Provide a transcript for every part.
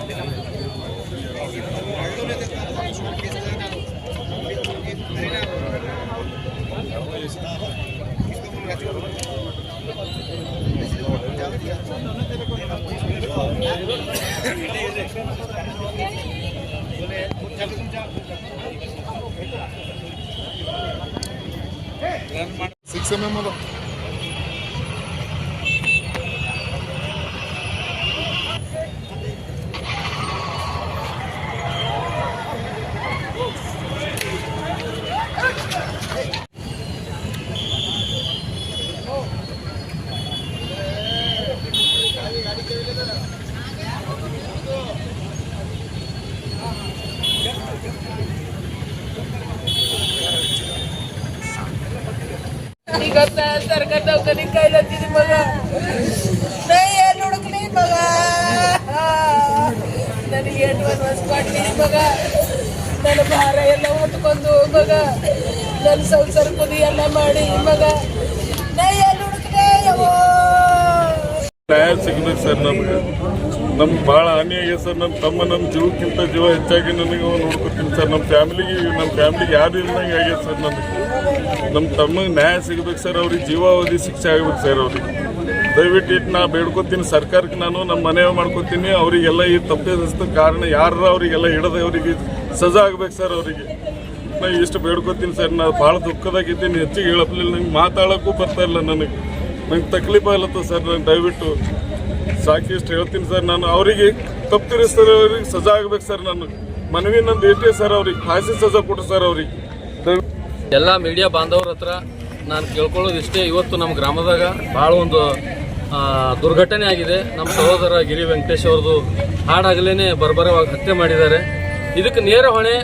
6 mm ಅದ. सरकार दवाखाने काय लागते बघा नाही हुडकली बघा ನನಗೆ 8 ವರ್ಷ ಕೊಡ್ಲಿ ಬघा ನನ್ನ ಭಾರ ಎಲ್ಲ ಹೊತ್ಕೊಂಡು ಬघಾ ನನ್ನ ಸಂಸಾರ ಕುದಿ ಎಲ್ಲ ಮಾಡಿ ಬಘಾ ನೈ ಹುಡುಕ್ರೆ ನ್ಯಾಯ ಸಿಗಬೇಕು ಸರ್. ನಮ್ಗೆ ಭಾಳ ಹಾನಿ ಆಗಿದೆ ಸರ್. ನಮ್ಮ ತಮ್ಮ ನಮ್ಮ ಜೀವಕ್ಕಿಂತ ಜೀವ ಹೆಚ್ಚಾಗಿ ನನಗೆ ನೋಡ್ಕೊತೀನಿ ಸರ್. ನಮ್ಮ ಫ್ಯಾಮಿಲಿಗೆ ಯಾರು ಇಲ್ದಂಗೆ ಆಗಿದೆ ಸರ್. ನಮ್ಮ ತಮ್ಮಗೆ ನ್ಯಾಯ ಸಿಗಬೇಕು ಸರ್. ಅವ್ರಿಗೆ ಜೀವಾವಧಿ ಶಿಕ್ಷೆ ಆಗ್ಬೇಕು ಸರ್. ಅವ್ರಿಗೆ ದಯವಿಟ್ಟು ಇಟ್ಟು ನಾ ಬೇಡ್ಕೊತೀನಿ ಸರ್ಕಾರಕ್ಕೆ. ನಾನು ನಮ್ಮ ಮನವಿ ಮಾಡ್ಕೊತೀನಿ. ಅವರಿಗೆಲ್ಲ ಈ ತಪ್ಪಿದ ಕಾರಣ ಯಾರು ಅವರಿಗೆಲ್ಲ ಹಿಡಿದು ಅವರಿಗೆ ಸಜಾ ಆಗ್ಬೇಕು ಸರ್. ಅವರಿಗೆ ನಾ ಇಷ್ಟು ಬೇಡ್ಕೊತೀನಿ ಸರ್. ನಾನು ಭಾಳ ದುಃಖದಾಗಿದ್ದೀನಿ. ಹೆಚ್ಚಿಗೆ ಹೇಳಪ್ಲಿಲ್ಲ. ನಂಗೆ ಮಾತಾಡೋಕ್ಕೂ ಬರ್ತಾ ಇಲ್ಲ. ನಂಗೆ ತಕ್ಲೀಫ್ ಆಗ್ಲತ್ತ ಸರ್. ನಾನು ದಯವಿಟ್ಟು ಸಾಕಿಷ್ಟು ಹೇಳ್ತೀನಿ ಸರ್. ನಾನು ಅವರಿಗೆ ತಪ್ಪಿರಿಸ್ತಾರೆ. ಅವ್ರಿಗೆ ಸಜಾ ಆಗ್ಬೇಕು ಸರ್. ನಾನು ಮನವಿ ನಂದು ಇಟ್ಟೆ ಸರ್. ಅವ್ರಿಗೆ ಫಾಸಿ ಸಜಾ ಕೊಟ್ಟರು ಸರ್. ಅವ್ರಿಗೆ ಎಲ್ಲ ಮೀಡಿಯಾ ಬಾಂಧವ್ರ ಹತ್ರ ನಾನು ಕೇಳ್ಕೊಳ್ಳೋದಿಷ್ಟೇ. ಇವತ್ತು ನಮ್ಮ ಗ್ರಾಮದಾಗ ಭಾಳ ಒಂದು ದುರ್ಘಟನೆ ಆಗಿದೆ. ನಮ್ಮ ಸಹೋದರ ಗಿರಿ ವೆಂಕಟೇಶ್ ಅವ್ರದ್ದು ಹಾಡಾಗಲೇ ಬರ್ಬರವಾಗಿ ಹತ್ಯೆ ಮಾಡಿದ್ದಾರೆ. ಇದಕ್ಕೆ ನೇರ ಹೊಣೆ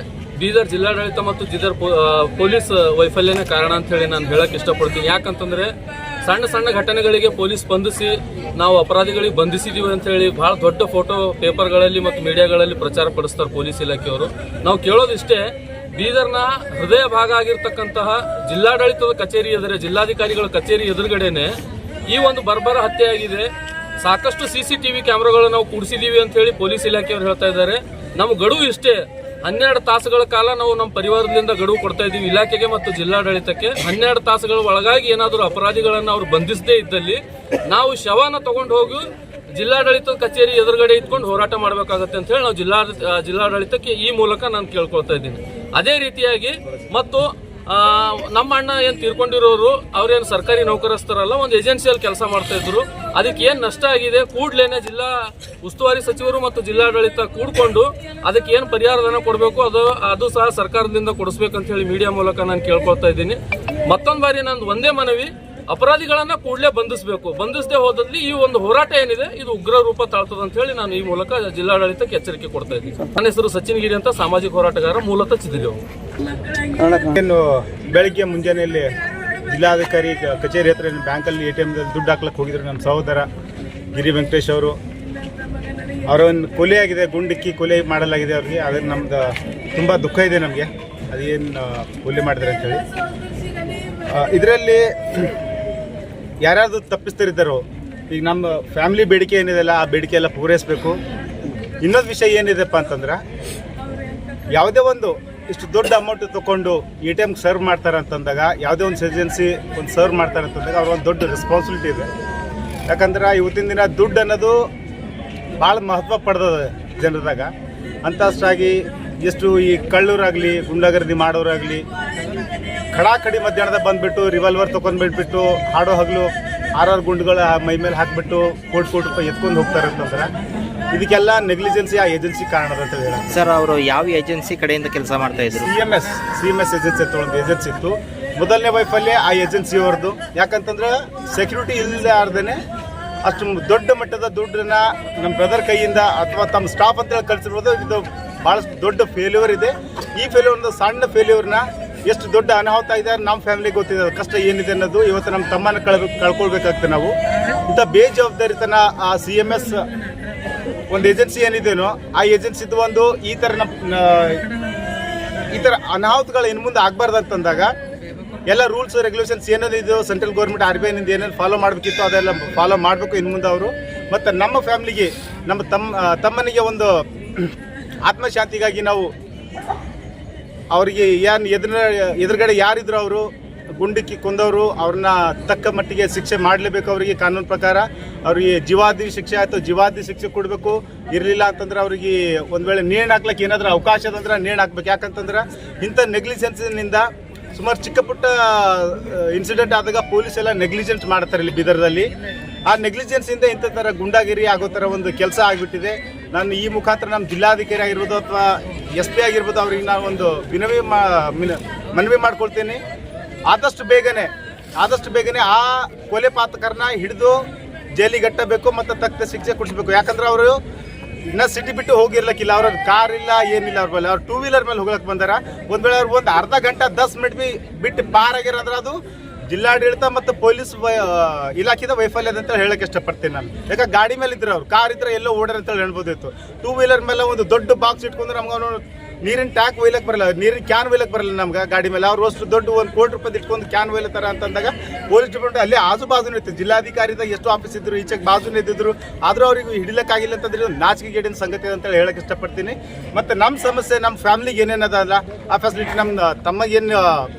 ಬೀದರ್ ಜಿಲ್ಲಾಡಳಿತ ಮತ್ತು ಬೀದರ್ ಪೊಲೀಸ್ ವೈಫಲ್ಯನೇ ಕಾರಣ ಅಂತ ಹೇಳಿ ನಾನು ಹೇಳಕ್ಕೆ ಇಷ್ಟಪಡ್ತೀನಿ. ಯಾಕಂತಂದ್ರೆ ಸಣ್ಣ ಸಣ್ಣ ಘಟನೆಗಳಿಗೆ ಪೊಲೀಸ್ ಸ್ಪಂದಿಸಿ ನಾವು ಅಪರಾಧಿಗಳಿಗೆ ಬಂಧಿಸಿದೀವಿ ಅಂತ ಹೇಳಿ ಬಹಳ ದೊಡ್ಡ ಫೋಟೋ ಪೇಪರ್ಗಳಲ್ಲಿ ಮತ್ತು ಮೀಡಿಯಾಗಳಲ್ಲಿ ಪ್ರಚಾರ ಪಡಿಸ್ತಾರೆ ಪೊಲೀಸ್ ಇಲಾಖೆಯವರು. ನಾವು ಕೇಳೋದಿಷ್ಟೇ, ಬೀದರ್ನ ಹೃದಯ ಭಾಗ ಆಗಿರ್ತಕ್ಕಂತಹ ಜಿಲ್ಲಾಡಳಿತದ ಕಚೇರಿ ಎದುರೇ, ಜಿಲ್ಲಾಧಿಕಾರಿಗಳ ಕಚೇರಿ ಎದುರುಗಡೆನೆ ಈ ಒಂದು ಬರ್ಬರ ಹತ್ಯೆ ಆಗಿದೆ. ಸಾಕಷ್ಟು CCTV ಕ್ಯಾಮೆರಾಗಳು ನಾವು ಕೂಡಿಸಿದೀವಿ ಅಂತ ಹೇಳಿ ಪೊಲೀಸ್ ಇಲಾಖೆಯವರು ಹೇಳ್ತಾ ಇದ್ದಾರೆ. ನಮ್ಮ ಗಡುವು ಇಷ್ಟೇ, 12 ತಾಸುಗಳ ಕಾಲ ನಾವು ನಮ್ಮ ಪರಿವಾರದಿಂದ ಗಡುವು ಕೊಡ್ತಾ ಇದ್ದೀವಿ ಇಲಾಖೆಗೆ ಮತ್ತು ಜಿಲ್ಲಾಡಳಿತಕ್ಕೆ. 12 ತಾಸುಗಳ ಒಳಗಾಗಿ ಏನಾದರೂ ಅಪರಾಧಿಗಳನ್ನು ಅವರು ಬಂಧಿಸದೇ ಇದ್ದಲ್ಲಿ ನಾವು ಶವನ ತಗೊಂಡು ಹೋಗಿ ಜಿಲ್ಲಾಡಳಿತದ ಕಚೇರಿ ಎದುರುಗಡೆ ಇಟ್ಕೊಂಡು ಹೋರಾಟ ಮಾಡಬೇಕಾಗತ್ತೆ ಅಂತ ಹೇಳಿ ನಾವು ಜಿಲ್ಲಾಡಳಿತಕ್ಕೆ ಈ ಮೂಲಕ ನಾನು ಕೇಳ್ಕೊಳ್ತಾ ಇದ್ದೀನಿ. ಅದೇ ರೀತಿಯಾಗಿ ಮತ್ತು ನಮ್ಮ ಅಣ್ಣ ಏನು ತೀರ್ಕೊಂಡಿರೋರು ಅವ್ರೇನು ಸರ್ಕಾರಿ ನೌಕರಸ್ಥರಲ್ಲ, ಒಂದು ಏಜೆನ್ಸಿಯಲ್ಲಿ ಕೆಲಸ ಮಾಡ್ತಾ ಇದ್ರು. ಅದಕ್ಕೆ ಏನು ನಷ್ಟ ಆಗಿದೆ ಕೂಡ್ಲೇನೆ ಜಿಲ್ಲಾ ಉಸ್ತುವಾರಿ ಸಚಿವರು ಮತ್ತು ಜಿಲ್ಲಾಡಳಿತ ಕೂಡ್ಕೊಂಡು ಅದಕ್ಕೆ ಏನು ಪರಿಹಾರಧನ ಕೊಡಬೇಕು ಅದು ಸಹ ಸರ್ಕಾರದಿಂದ ಕೊಡಿಸ್ಬೇಕಂತ ಹೇಳಿ ಮೀಡಿಯಾ ಮೂಲಕ ನಾನು ಕೇಳ್ಕೊಳ್ತಾ ಇದ್ದೀನಿ. ಮತ್ತೊಂದು ಬಾರಿ ನಂದು ಒಂದೇ ಮನವಿ, ಅಪರಾಧಿಗಳನ್ನ ಕೂಡಲೇ ಬಂಧಿಸಬೇಕು. ಬಂಧಿಸದೆ ಹೋದಲ್ಲಿ ಈ ಒಂದು ಹೋರಾಟ ಏನಿದೆ ಇದು ಉಗ್ರ ರೂಪ ತಾಳ್ತದೆ ಅಂತ ಹೇಳಿ ನಾನು ಈ ಮೂಲಕ ಜಿಲ್ಲಾಡಳಿತಕ್ಕೆ ಎಚ್ಚರಿಕೆ ಕೊಡ್ತಾ ಇದ್ದೀನಿ. ನನ್ನ ಹೆಸರು ಸಚಿನ್ ಗಿರಿ ಅಂತ, ಸಾಮಾಜಿಕ ಹೋರಾಟಗಾರ, ಮೂಲತಃ ಚಿದಿದೇವು. ಬೆಳಗ್ಗೆ ಮುಂಜಾನೆಯಲ್ಲಿ ಜಿಲ್ಲಾಧಿಕಾರಿ ಕಚೇರಿ ಹತ್ರ ಬ್ಯಾಂಕಲ್ಲಿ ATM ದುಡ್ಡು ಹಾಕ್ಲಕ್ಕೆ ಹೋಗಿದ್ರು ನಮ್ಮ ಸಹೋದರ ಗಿರಿ ವೆಂಕಟೇಶ್ ಅವರು. ಅವರೊಂದು ಕೊಲೆ ಆಗಿದೆ, ಗುಂಡಿಕ್ಕಿ ಕೊಲೆ ಮಾಡಲಾಗಿದೆ ಅವ್ರಿಗೆ. ಅದ್ರ ನಮ್ದು ತುಂಬ ದುಃಖ ಇದೆ ನಮಗೆ, ಅದೇನು ಕೊಲೆ ಮಾಡಿದ್ರೆ ಅಂತೇಳಿ. ಇದರಲ್ಲಿ ಯಾರ್ಯಾರು ತಪ್ಪಿಸ್ತಿದ್ದಾರೋ, ಈಗ ನಮ್ಮ ಫ್ಯಾಮಿಲಿ ಬೇಡಿಕೆ ಏನಿದೆಲ್ಲ ಆ ಬೇಡಿಕೆ ಎಲ್ಲ ಪೂರೈಸಬೇಕು. ಇನ್ನೊಂದು ವಿಷಯ ಏನಿದೆಪ್ಪ ಅಂತಂದ್ರೆ, ಯಾವುದೇ ಒಂದು ಇಷ್ಟು ದೊಡ್ಡ ಅಮೌಂಟ್ ತೊಗೊಂಡು ATM ಸರ್ವ್ ಮಾಡ್ತಾರೆ ಅಂತಂದಾಗ, ಯಾವುದೇ ಒಂದು ಏಜೆನ್ಸಿ ಒಂದು ಸರ್ವ್ ಮಾಡ್ತಾರೆ ಅಂತಂದಾಗ ಅವ್ರ ಒಂದು ದೊಡ್ಡ ರೆಸ್ಪಾನ್ಸಿಬಿಲಿಟಿ ಇದೆ. ಯಾಕಂದ್ರೆ ಇವತ್ತಿನ ದಿನ ದುಡ್ಡು ಅನ್ನೋದು ಭಾಳ ಮಹತ್ವ ಪಡೆದದ ಜನರದಾಗ. ಅಂತಷ್ಟಾಗಿ ಎಷ್ಟು ಈ ಕಳ್ಳೂರಾಗಲಿ ಗುಂಡಾಗರ್ದಿ ಮಾಡೋರಾಗಲಿ ಖಡಾಖಡಿ ಮಧ್ಯಾಹ್ನದಾಗ ಬಂದುಬಿಟ್ಟು ರಿವಾಲ್ವರ್ ತೊಗೊಂಡ್ಬಿಟ್ಬಿಟ್ಟು ಹಾಡೋ ಹಗಲು 6 ಗುಂಡುಗಳ ಮೈ ಮೇಲೆ ಹಾಕಿಬಿಟ್ಟು ಕೋಟಿ ರೂಪಾಯಿ ಎತ್ಕೊಂಡು ಹೋಗ್ತಾರೆ ಅಂತಂದ್ರೆ ಇದಕ್ಕೆಲ್ಲ ನೆಗ್ಲಿಜೆನ್ಸಿ ಆ ಏಜೆನ್ಸಿ ಕಾರಣ ಅಂತ ಹೇಳಿ. ಸರ್, ಅವರು ಯಾವ ಏಜೆನ್ಸಿ ಕಡೆಯಿಂದ ಕೆಲಸ ಮಾಡ್ತಾ ಇದ್ರು? CMS ಏಜೆನ್ಸಿ ಅಂತ ಒಂದು ಏಜೆನ್ಸಿ ಇತ್ತು. ಮೊದಲನೇ ವೈಫಲ್ಯ ಆ ಏಜೆನ್ಸಿಯವ್ರದ್ದು. ಯಾಕಂತಂದ್ರೆ ಸೆಕ್ಯೂರಿಟಿ ಇಲ್ಲದೆ ಆರ್ದೇನೆ ಅಷ್ಟು ದೊಡ್ಡ ಮಟ್ಟದ ದುಡ್ಡನ್ನ ನಮ್ಮ ಬ್ರದರ್ ಕೈಯಿಂದ ಅಥವಾ ತಮ್ಮ ಸ್ಟಾಫ್ ಅಂತೇಳಿ ಕಳಿಸಿರ್ಬೋದು. ಇದು ಭಾಳಷ್ಟು ದೊಡ್ಡ ಫೇಲ್ಯೂರ್ ಇದೆ. ಈ ಫೇಲ್ಯೂರ್ನ ಸಣ್ಣ ಫೇಲ್ಯೂರ್ನ ಎಷ್ಟು ದೊಡ್ಡ ಅನಾಹುತ ಇದೆ ನಮ್ಮ ಫ್ಯಾಮಿಲಿಗೆ ಗೊತ್ತಿದೆ, ಕಷ್ಟ ಏನಿದೆ ಅನ್ನೋದು. ಇವತ್ತು ನಮ್ಮ ತಮ್ಮನ ಕಳ್ಕೊಳ್ಬೇಕಾಗ್ತದೆ ನಾವು. ಇಂಥ ಬೇಜವಾಬ್ದಾರಿತನ ಆ CMS ಒಂದು ಏಜೆನ್ಸಿ ಏನಿದೆಯೋ ಆ ಏಜೆನ್ಸಿದು ಒಂದು ಈ ಥರ ಅನಾಹುತಗಳು ಇನ್ನು ಮುಂದೆ ಆಗಬಾರ್ದು ಅಂತಂದಾಗ ಎಲ್ಲ ರೂಲ್ಸ್ ರೆಗ್ಯುಲೇಷನ್ಸ್ ಏನೇನಿದೆಯೋ ಸೆಂಟ್ರಲ್ ಗೌರ್ಮೆಂಟ್ RBI ನಿಂದ ಏನೇನು ಫಾಲೋ ಮಾಡಬೇಕಿತ್ತು ಅದೆಲ್ಲ ಫಾಲೋ ಮಾಡಬೇಕು. ಇನ್ನು ಮುಂದೆ ಅವರು ಮತ್ತು ನಮ್ಮ ಫ್ಯಾಮಿಲಿಗೆ ನಮ್ಮ ತಮ್ಮನಿಗೆ ಒಂದು ಆತ್ಮಶಾಂತಿಗಾಗಿ ನಾವು ಅವರಿಗೆ ಏನು ಎದುರುಗಡೆ ಯಾರಿದ್ರು ಅವರು ಗುಂಡಿಕ್ಕಿ ಕೊಂದವರು ಅವ್ರನ್ನ ತಕ್ಕ ಮಟ್ಟಿಗೆ ಶಿಕ್ಷೆ ಮಾಡಲೇಬೇಕು. ಅವರಿಗೆ ಕಾನೂನು ಪ್ರಕಾರ ಅವರಿಗೆ ಜೀವಾದಿ ಶಿಕ್ಷೆ ಆಯಿತು, ಜೀವಾದಿ ಶಿಕ್ಷೆ ಕೊಡಬೇಕು. ಇರಲಿಲ್ಲ ಅಂತಂದ್ರೆ ಅವರಿಗೆ ಒಂದು ವೇಳೆ ನೇಣು ಹಾಕ್ಲಿಕ್ಕೆ ಏನಾದರೂ ಅವಕಾಶ ಅದಂದ್ರೆ ನೇಣು ಹಾಕ್ಬೇಕು. ಯಾಕಂತಂದ್ರೆ ಇಂಥ ನೆಗ್ಲಿಜೆನ್ಸಿನಿಂದ ಸುಮಾರು ಚಿಕ್ಕ ಪುಟ್ಟ ಇನ್ಸಿಡೆಂಟ್ ಆದಾಗ ಪೊಲೀಸ್ ಎಲ್ಲ ನೆಗ್ಲಿಜೆನ್ಸ್ ಮಾಡ್ತಾರೆ ಇಲ್ಲಿ ಬೀದರ್ದಲ್ಲಿ. ಆ ನೆಗ್ಲಿಜೆನ್ಸಿಂದ ಇಂಥ ಥರ ಗುಂಡಾಗಿರಿ ಆಗೋ ಥರ ಒಂದು ಕೆಲಸ ಆಗಿಬಿಟ್ಟಿದೆ. ನಾನು ಈ ಮುಖಾಂತರ ನಮ್ಮ ಜಿಲ್ಲಾಧಿಕಾರಿ ಆಗಿರ್ಬೋದು ಅಥವಾ SP ಆಗಿರ್ಬೋದು ಅವ್ರಿಗೆ ನಾನು ಒಂದು ಮನವಿ ಮಾಡ್ಕೊಳ್ತೀನಿ. ಆದಷ್ಟು ಬೇಗನೆ ಆ ಕೊಲೆ ಪಾತಕರನ್ನ ಹಿಡಿದು ಜೈಲಿಗೆ ಕಟ್ಟಬೇಕು ಮತ್ತು ತಕ್ಕ ಶಿಕ್ಷೆ ಕೊಡಿಸ್ಬೇಕು. ಯಾಕಂದ್ರೆ ಅವರು ಇನ್ನೂ ಸಿಟಿ ಬಿಟ್ಟು ಹೋಗಿರ್ಲಿಕ್ಕಿಲ್ಲ. ಅವ್ರ ಕಾರ್ ಇಲ್ಲ, ಏನಿಲ್ಲ ಅವ್ರ ಮೇಲೆ. ಅವ್ರು 2 ವೀಲರ್ ಮೇಲೆ ಹೋಗ್ಲಕ್ಕೆ ಬಂದಾರ. ಒಂದು ವೇಳೆ ಅವ್ರು ಒಂದು ಅರ್ಧ ಗಂಟೆ 10 ಮಿನಿಟ್ ಬಿಟ್ಟು ಪಾರ್ ಆಗಿರೋದ್ರೆ ಅದು ಜಿಲ್ಲಾಡಳಿತ ಮತ್ತು ಪೊಲೀಸ್ ಇಲಾಖೆದ ವೈಫಲ್ಯದ ಅಂತ ಹೇಳಕ್ಕೆ ಇಷ್ಟಪಡ್ತೀನಿ ನಾನು. ಯಾಕೆ ಗಾಡಿ ಮೇಲೆ ಇದ್ರೆ ಅವ್ರು ಕಾರ್ ಇದ್ರೆ ಎಲ್ಲೋ ಓಡಾರ ಅಂತ ಹೇಳ್ಬೋದಿತ್ತು. 2 ವೀಲರ್ ಮೇಲೆ ಒಂದು ದೊಡ್ಡ ಬಾಕ್ಸ್ ಇಟ್ಕೊಂಡ್ರೆ ನಮ್ಗೆ ಅವನು ನೀರಿನ ಟ್ಯಾಂಕ್ ಒಯ್ಲಕ್ಕೆ ಬರಲ್ಲ, ನೀರಿನ ಕ್ಯಾನ್ ಒಯ್ಲಕ್ಕೆ ಬರಲ್ಲ ನಮ್ಗೆ ಗಾಡಿ ಮೇಲೆ. ಅವ್ರು ಅಷ್ಟು ದೊಡ್ಡ 1 ಕೋಟಿ ರೂಪಾಯಿ ಇಟ್ಕೊಂಡು ಕ್ಯಾನ್ ಒಯ್ಲತ್ತಾರ ಅಂತಂದಾಗ ಪೊಲೀಸ್ ಡಿಪಾರ್ಟ್ಮೆಂಟ್ ಅಲ್ಲಿ ಆಜು ಬಾಜುನೇ ಇತ್ತು. ಜಿಲ್ಲಾಧಿಕಾರಿದಾಗ ಎಷ್ಟು ಆಫೀಸ್ ಇದ್ರು, ಈಚೆಗೆ ಬಾಜುನೇ ಇದ್ದಿದ್ರು. ಆದರೂ ಅವ್ರಿಗೆ ಹಿಡಿಲಕ್ಕಾಗಿಲ್ಲ ಅಂತಂದ್ರೆ ನಾಚಿಕೆಗೇಡಿನ ಸಂಗತಿ ಅಂತ ಹೇಳಕ್ಕೆ ಇಷ್ಟಪಡ್ತೀನಿ. ಮತ್ತು ನಮ್ಮ ಸಮಸ್ಯೆ, ನಮ್ಮ ಫ್ಯಾಮಿಲಿಗೆ ಏನೇನದಲ್ಲ ಆ ಫೆಸಿಲಿಟಿ, ನಮ್ಮ ತಮ್ಮಗೇನು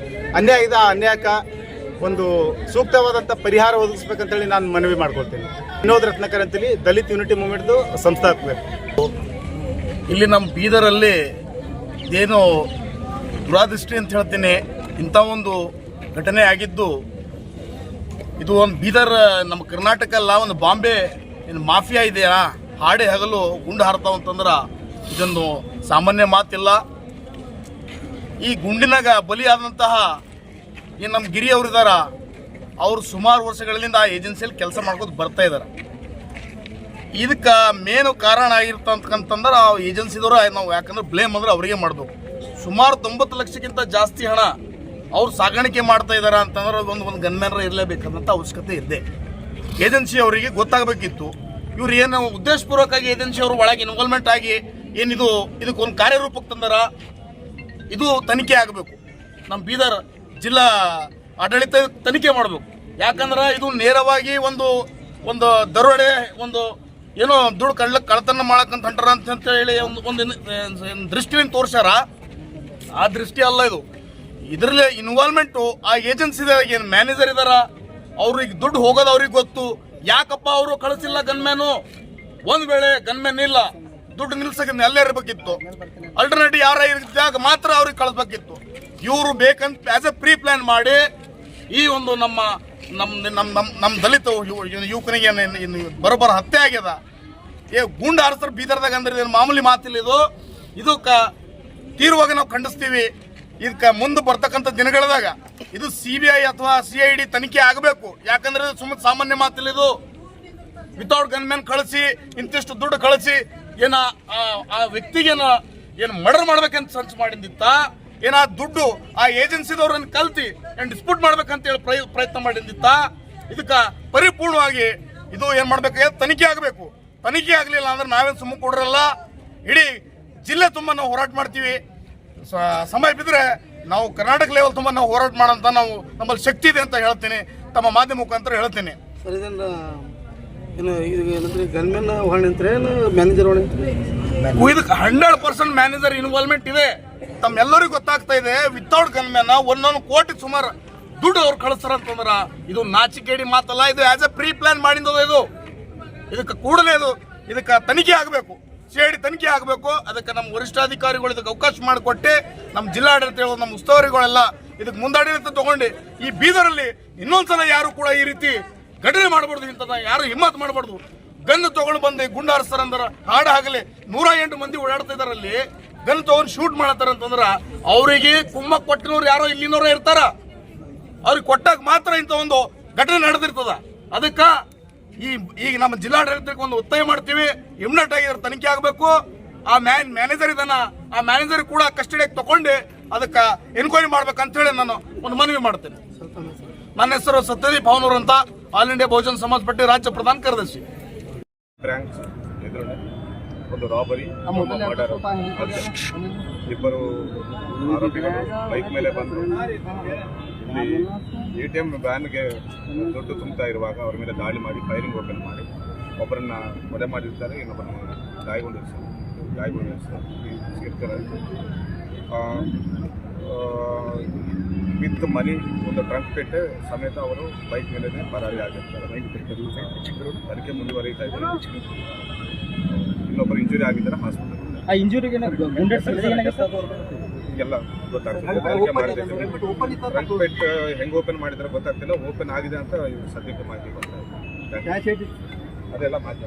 ಅನ್ಯಾಯ ಇದೆ ಆ ಅನ್ಯಾಯಕ್ಕೆ ಒಂದು ಸೂಕ್ತವಾದಂಥ ಪರಿಹಾರ ಒದಗಿಸ್ಬೇಕಂತೇಳಿ ನಾನು ಮನವಿ ಮಾಡ್ಕೊಳ್ತೀನಿ. ವಿನೋದ್ ರತ್ನಾಕರ್ ಅಂತೇಳಿ ದಲಿತ್ ಯೂನಿಟಿ ಮೂವ್ಮೆಂಟ್ದು ಸಂಸ್ಥಾಪಕರು. ಇಲ್ಲಿ ನಮ್ಮ ಬೀದರಲ್ಲಿ ಏನು ದುರಾದೃಷ್ಟಿ ಅಂತ ಹೇಳ್ತೀನಿ, ಇಂಥ ಒಂದು ಘಟನೆ ಆಗಿದ್ದು ಇದು ಒಂದು ಬೀದರ್ ನಮ್ಮ ಕರ್ನಾಟಕ ಅಲ್ಲ, ಒಂದು ಬಾಂಬೆ ಏನು ಮಾಫಿಯಾ ಇದೆಯಾ, ಹಾಡೆ ಹಗಲು ಗುಂಡು ಹಾರ್ತಾವ ಅಂತಂದ್ರೆ ಇದೊಂದು ಸಾಮಾನ್ಯ ಮಾತಿಲ್ಲ. ಈ ಗುಂಡಿನಾಗ ಬಲಿಯಾದಂತಹ ಏನು ನಮ್ಮ ಗಿರಿ ಅವರು ಇದ್ದಾರ, ಅವರು ಸುಮಾರು ವರ್ಷಗಳಿಂದ ಆ ಏಜೆನ್ಸಿಯಲ್ಲಿ ಕೆಲಸ ಮಾಡ್ಕೊಂಡು ಬರ್ತಾ ಇದ್ದಾರೆ. ಇದಕ್ಕೆ ಮೇನು ಕಾರಣ ಆಗಿರ್ತಕ್ಕಂತಂದ್ರೆ ಆ ಏಜೆನ್ಸಿದವರು ನಾವು ಯಾಕಂದ್ರೆ ಬ್ಲೇಮ್ ಅಂದ್ರೆ ಅವರಿಗೆ ಮಾಡಬೇಕು. ಸುಮಾರು 90 ಲಕ್ಷಕ್ಕಿಂತ ಜಾಸ್ತಿ ಹಣ ಅವ್ರು ಸಾಗಾಣಿಕೆ ಮಾಡ್ತಾ ಇದ್ದಾರೆ ಅಂತಂದ್ರೆ ಒಂದು ಗನ್ಮ್ಯಾನರ್ ಇರಲೇಬೇಕಂತ ಅವಶ್ಯಕತೆ ಇದೆ. ಏಜೆನ್ಸಿ ಅವರಿಗೆ ಗೊತ್ತಾಗಬೇಕಿತ್ತು. ಇವ್ರು ಏನು ಉದ್ದೇಶಪೂರ್ವಕವಾಗಿ ಏಜೆನ್ಸಿ ಅವರು ಒಳಗೆ ಇನ್ವಾಲ್ವ್ಮೆಂಟ್ ಆಗಿ ಏನಿದು ಇದಕ್ಕೊಂದು ಕಾರ್ಯರೂಪಕ್ಕೆ ತಂದಾರ, ಇದು ತನಿಖೆ ಆಗಬೇಕು. ನಮ್ಮ ಬೀದರ್ ಜಿಲ್ಲಾ ಆಡಳಿತ ತನಿಖೆ ಮಾಡಬೇಕು. ಯಾಕಂದ್ರೆ ಇದು ನೇರವಾಗಿ ಒಂದು ದರೋಡೆ, ಒಂದು ಏನೋ ದುಡ್ಡು ಕಳ್ಳತನ ಮಾಡಕ್ಕಂತ ಹೊಂಟಾರ ಅಂತ ಹೇಳಿ ಒಂದು ದೃಷ್ಟಿಯಿಂದ ತೋರ್ಸ್ಯಾರ. ಆ ದೃಷ್ಟಿ ಅಲ್ಲ ಇದು. ಇದರಲ್ಲಿ ಇನ್ವಾಲ್ವ್ಮೆಂಟು ಆ ಏಜೆನ್ಸಿದ ಏನು ಮ್ಯಾನೇಜರ್ ಇದಾರ ಅವ್ರಿಗೆ ದುಡ್ಡು ಹೋಗೋದು ಅವ್ರಿಗೆ ಗೊತ್ತು. ಯಾಕಪ್ಪ ಅವರು ಕಳಿಸಿಲ್ಲ ಗನ್ಮ್ಯಾನು? ಒಂದು ವೇಳೆ ಗನ್ಮ್ಯಾನ್ ಇಲ್ಲ, ದುಡ್ಡು ನಿಲ್ಸಕ್ಕೆ ಅಲ್ಲೇ ಇರಬೇಕಿತ್ತು. ಅಲ್ಟರ್ನೇಟಿವ್ ಯಾರ ಇದ್ದಾಗ ಮಾತ್ರ ಅವ್ರಿಗೆ ಕಳಿಸ್ಬೇಕಿತ್ತು. ಇವರು ಬೇಕಂತ ಆಸ್ ಎ ಪ್ರೀ ಪ್ಲಾನ್ ಮಾಡಿ ಈ ಒಂದು ನಮ್ಮ ದಲಿತ ಯುವಕನಿಗೆ ಬರೋಬ್ಬರ ಹತ್ಯೆ ಆಗ್ಯದ. ಗುಂಡು ಹಾರಿಸ್ತಾರೆ ಬೀದರ್ದಾಗ ಅಂದ್ರೆ ಏನು ಮಾಮೂಲಿ ಮಾತಿಲ್ಲ. ಇದಕ್ಕೆ ತೀವ್ರವಾಗಿ ನಾವು ಖಂಡಿಸ್ತೀವಿ. ಇದಕ್ಕೆ ಮುಂದೆ ಬರ್ತಕ್ಕಂಥ ದಿನಗಳದಾಗ ಇದು CBI ಅಥವಾ CID ತನಿಖೆ ಆಗಬೇಕು. ಯಾಕಂದ್ರೆ ಸುಮ್ಮನೆ ಸಾಮಾನ್ಯ ಮಾತಿಲ್ಲ. ಇದು ವಿತೌಟ್ ಗನ್ಮ್ಯಾನ್ ಕಳಿಸಿ ಇಂತಿಷ್ಟು ದುಡ್ಡು ಕಳಿಸಿ ಏನ ಆ ವ್ಯಕ್ತಿಗೇನ ಏನು ಮರ್ಡರ್ ಮಾಡ್ಬೇಕಂತ ಸಂಚು ಮಾಡಿದ್ದಿತ್ತ, ಏನ ದುಡ್ಡು ಆ ಏಜೆನ್ಸಿದವ್ರನ್ನ ಕಲ್ತಿ ಡಿಸ್ಪ್ಯೂಟ್ ಮಾಡ್ಬೇಕಂತ ಹೇಳಿ ಪ್ರಯತ್ನ ಮಾಡಿದ್ದಿತ್ತ. ಇದಕ್ಕೆ ಪರಿಪೂರ್ಣವಾಗಿ ಇದು ಏನ್ ಮಾಡ್ಬೇಕು, ತನಿಖೆ ಆಗಬೇಕು. ತನಿಖೆ ಆಗಲಿಲ್ಲ ಅಂದ್ರೆ ನಾವೇನು ಸುಮ್ಮನೆ ಕೊಡ್ರಲ್ಲ, ಇಡೀ ಜಿಲ್ಲೆ ತುಂಬ ನಾವು ಹೋರಾಟ ಮಾಡ್ತೀವಿ. ಸಮಯ ಬಿದ್ದರೆ ನಾವು ಕರ್ನಾಟಕ ಲೆವೆಲ್ ತುಂಬ ನಾವು ಹೋರಾಟ ಮಾಡೋಂಥ ನಾವು ನಮ್ಮಲ್ಲಿ ಶಕ್ತಿ ಇದೆ ಅಂತ ಹೇಳ್ತೀನಿ, ತಮ್ಮ ಮಾಧ್ಯಮ ಮುಖಾಂತರ ಹೇಳ್ತೀನಿ. ಸರ್, ಇದನ್ನು ಗನ್ಮೆನ್ ಹೊಣೆ ಮ್ಯಾನೇಜರ್ ಹೊಣೆ? ಇದಕ್ಕೆ 100% ಮ್ಯಾನೇಜರ್ ಇನ್ವಾಲ್ವ್ಮೆಂಟ್ ಇದೆ. ತಮ್ಮೆಲ್ಲರಿಗೂ ಗೊತ್ತಾಗ್ತಾ ಇದೆ. ವಿತೌಟ್ ಗನ್ಮ್ಯಾನ್ 1 ಕೋಟಿ ಸುಮಾರು ದುಡ್ಡು ಅವ್ರು ಕಳಿಸ್ತಾರಂತಂದ್ರ ಇದು ನಾಚಿಕೆಡಿ ಮಾತಲ್ಲ. ಇದು ಆಸ್ ಎ ಪ್ರೀ ಪ್ಲಾನ್ ಮಾಡಿದ. ಇದಕ್ಕೆ ಕೂಡಲೇ ಇದಕ್ಕೆ ತನಿಖೆ ಆಗಬೇಕು. CID ತನಿಖೆ ಆಗಬೇಕು. ಅದಕ್ಕೆ ನಮ್ಮ ವರಿಷ್ಠಾಧಿಕಾರಿಗಳು ಇದಕ್ಕೆ ಅವಕಾಶ ಮಾಡಿಕೊಟ್ಟು ನಮ್ಮ ಜಿಲ್ಲಾಡಳಿತ, ನಮ್ಮ ಉಸ್ತುವಾರಿಗಳೆಲ್ಲ ಇದಕ್ಕೆ ಮುಂದಾಡಳಿತ ತಗೊಂಡು ಈ ಬೀದರಲ್ಲಿ ಇನ್ನೊಂದ್ಸಲ ಯಾರು ಕೂಡ ಈ ರೀತಿ ಘಟನೆ ಮಾಡಬಾರ್ದು. ಇಂಥದ ಯಾರು ಹಿಮ್ಮತ್ ಮಾಡಬಾರ್ದು. ಗನ್ ತಗೊಂಡು ಬಂದು ಗುಂಡು ಹಾರಿಸ್ತಾರಂದ್ರೆ ಹಾಡ ಆಗಲಿ 108 ಮಂದಿ ಓಡಾಡ್ತಾ ಇದಾರಲ್ಲಿ ಗನ್ ತಗೊಂಡು ಶೂಟ್ ಮಾಡತ್ತಾರಂತಂದ್ರ ಅವರಿಗೆ ಕುಮ್ಮಕ್ ಕೊಟ್ಟಿನವ್ರು ಯಾರೋ ಇಲ್ಲಿನವ್ರು ಇರ್ತಾರ. ಅವ್ರಿಗೆ ಕೊಟ್ಟಾಗ ಮಾತ್ರ ಇಂಥ ಒಂದು ಘಟನೆ ನಡೆದಿರ್ತದ. ಅದಕ್ಕೆ ಈಗ ನಮ್ಮ ಜಿಲ್ಲಾಡಳಿತಕ್ಕೆ ಒಂದು ಒತ್ತಾಯ ಮಾಡ್ತೀವಿ, ಇಮ್ಮಿಡಿಯೇಟ್ ಆಗಿ ತನಿಖೆ ಆಗಬೇಕು. ಆ ಮ್ಯಾನೇಜರ್ ಇದನ್ನ ಆ ಮ್ಯಾನೇಜರ್ ಕೂಡ ಕಸ್ಟಡಿಯಾಗಿ ತಗೊಂಡು ಅದಕ್ಕೆ ಎನ್ಕ್ವೈರಿ ಮಾಡ್ಬೇಕಂತ ಹೇಳಿ ನಾನು ಒಂದು ಮನವಿ ಮಾಡ್ತೇನೆ. ನನ್ನ ಹೆಸರು ಸತ್ಯದೀಪ್ ಭಾವನೂರ್ ಅಂತ, ಆಲ್ ಇಂಡಿಯಾ ಬಹುಜನ ಸಮಾಜ ಪಾರ್ಟಿ ರಾಜ್ಯ ಪ್ರಧಾನ ಕಾರ್ಯದರ್ಶಿ. ಒಂದು ರಾಬರಿ, ಇಬ್ಬರು ಆರೋಪಿಗಳು ಬೈಕ್ ಮೇಲೆ ಬಂದು ಇಲ್ಲಿ ATM ವ್ಯಾನ್ಗೆ ದುಡ್ಡು ತುಂಬುತ್ತಾ ಇರುವಾಗ ಅವ್ರ ಮೇಲೆ ದಾಳಿ ಮಾಡಿ ಫೈರಿಂಗ್ ಓಪನ್ ಮಾಡಿ ಒಬ್ಬರನ್ನ ಕೊಲೆ ಮಾಡಿರ್ತಾರೆ, ಇನ್ನೊಬ್ಬರನ್ನ ಗಾಯಗೊಂಡಿರ್ತಾರೆ ವಿತ್ ಮನಿ ಒಂದು ಟ್ರಂಕ್ ಪೇಟೆ ಸಮೇತ ಅವರು ಬೈಕ್ ಮೇಲೆ ಪರಾರಿ ಆಗಿರ್ತಾರೆ. ತನಿಖೆ ಮುಂದುವರಿತಾ ಇದೆ. ಇನ್ನೊಬ್ಬರು ಇಂಜುರಿ ಆಗಿದ್ದಾರೆ, ಹಾಸ್ಪಿಟಲ್ ಎಲ್ಲ ಗೊತ್ತಾಗ್ತದೆ. ತನಿಖೆ ಮಾಡಿದ್ರೆ ಟ್ರಂಕ್ ಪೇಟ್ ಹೆಂಗೆ ಓಪನ್ ಮಾಡಿದ್ರೆ ಗೊತ್ತಾಗ್ತಿಲ್ಲ. ಓಪನ್ ಆಗಿದೆ ಅಂತ ಸದ್ಯಕ್ಕೆ ಮಾಹಿತಿ ಗೊತ್ತಾಗ್ತದೆ. ಅದೆಲ್ಲ ಮಾಹಿತಿ